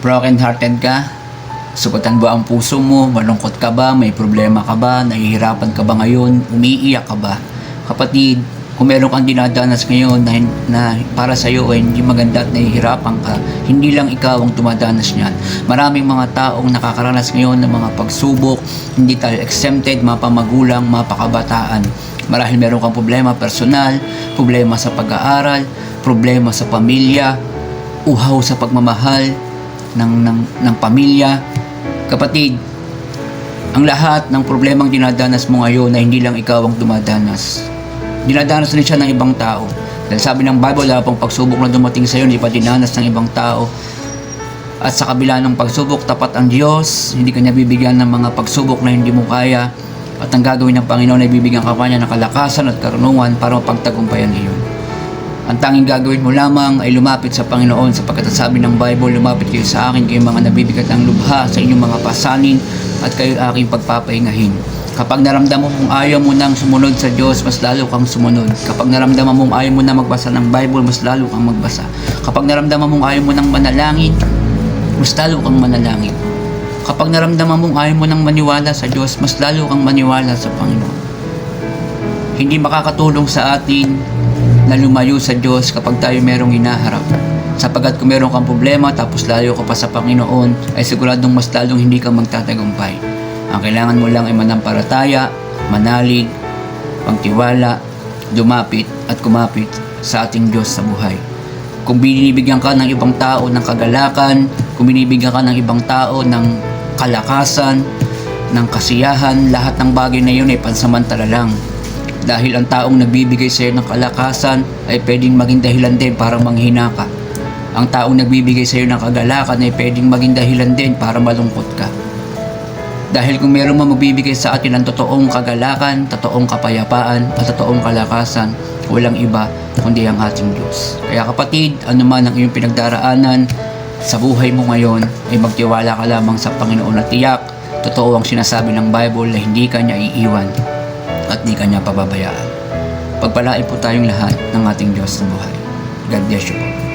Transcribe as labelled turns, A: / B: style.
A: Broken hearted ka? Sugatan ba ang puso mo? Malungkot ka ba? May problema ka ba? Nahihirapan ka ba ngayon? Umiiyak ka ba? Kapatid, kung meron kang dinadanas ngayon na para sa iyo ay hindi maganda at nahihirapan ka, hindi lang ikaw ang dumadanas niyan. Maraming mga taong nakakaranas ngayon ng mga pagsubok, hindi tayo exempted, mapamagulang, mapakabataan. Marahil meron kang problema personal, problema sa pag-aaral, problema sa pamilya, uhaw sa pagmamahal ng pamilya. Kapatid, ang lahat ng problemang dinadanas mo ngayon na hindi lang ikaw ang dumadanas. Dinadanas rin siya ng ibang tao. Dahil sabi ng Bible, wala pang pagsubok na dumating sa iyo, hindi pa dinanas ng ibang tao. At sa kabila ng pagsubok, tapat ang Diyos. Hindi ka niya bibigyan ng mga pagsubok na hindi mo kaya. At ang gagawin ng Panginoon ay bibigyan ka pa niya ng kalakasan at karunungan para mapagtagumpayan iyon. Ang tanging gagawin mo lamang ay lumapit sa Panginoon, sapagkat sabi ng Bible, lumapit kayo sa akin, kayo mga nabibigat ng lubha sa inyong mga pasanin, at kayo aking pagpapahingahin. Kapag naramdaman mong ayaw mo nang sumunod sa Diyos, mas lalo kang sumunod. Kapag naramdaman mong ayaw mo na magbasa ng Bible, mas lalo kang magbasa. Kapag naramdaman mong ayaw mo nang manalangin, mas lalo kang manalangin. Kapag naramdaman mong ayaw mo nang maniwala sa Diyos, mas lalo kang maniwala sa Panginoon. Hindi makakatulong sa atin na lumayo sa Diyos kapag tayo merong hinaharap. Sapagkat kung meron kang problema tapos layo ka pa sa Panginoon, ay siguradong mas lalong hindi ka magtatagumpay. Ang kailangan mo lang ay manampalataya, manalig, pagtiwala, lumapit at kumapit sa ating Diyos sa buhay. Kung binibigyan ka ng ibang tao ng kagalakan, kung binibigyan ka ng ibang tao ng kalakasan, ng kasiyahan, lahat ng bagay na yun ay pansamantala lang. Dahil ang taong nagbibigay sa iyo ng kalakasan ay pwedeng maging dahilan din para manghina ka. Ang taong nagbibigay sa iyo ng kagalakan ay pwedeng maging dahilan din para malungkot ka. Dahil kung meron man magbibigay sa atin ng totoong kagalakan, totoong kapayapaan, at totoong kalakasan, walang iba kundi ang ating Diyos. Kaya kapatid, ano man ang iyong pinagdaraanan sa buhay mo ngayon, ay magtiwala ka lamang sa Panginoon at tiyak, totoo ang sinasabi ng Bible na hindi ka niya iiwan at hindi ka niya pababayaan. Pagpalain po tayong lahat ng ating Diyos sa buhay. God bless you po.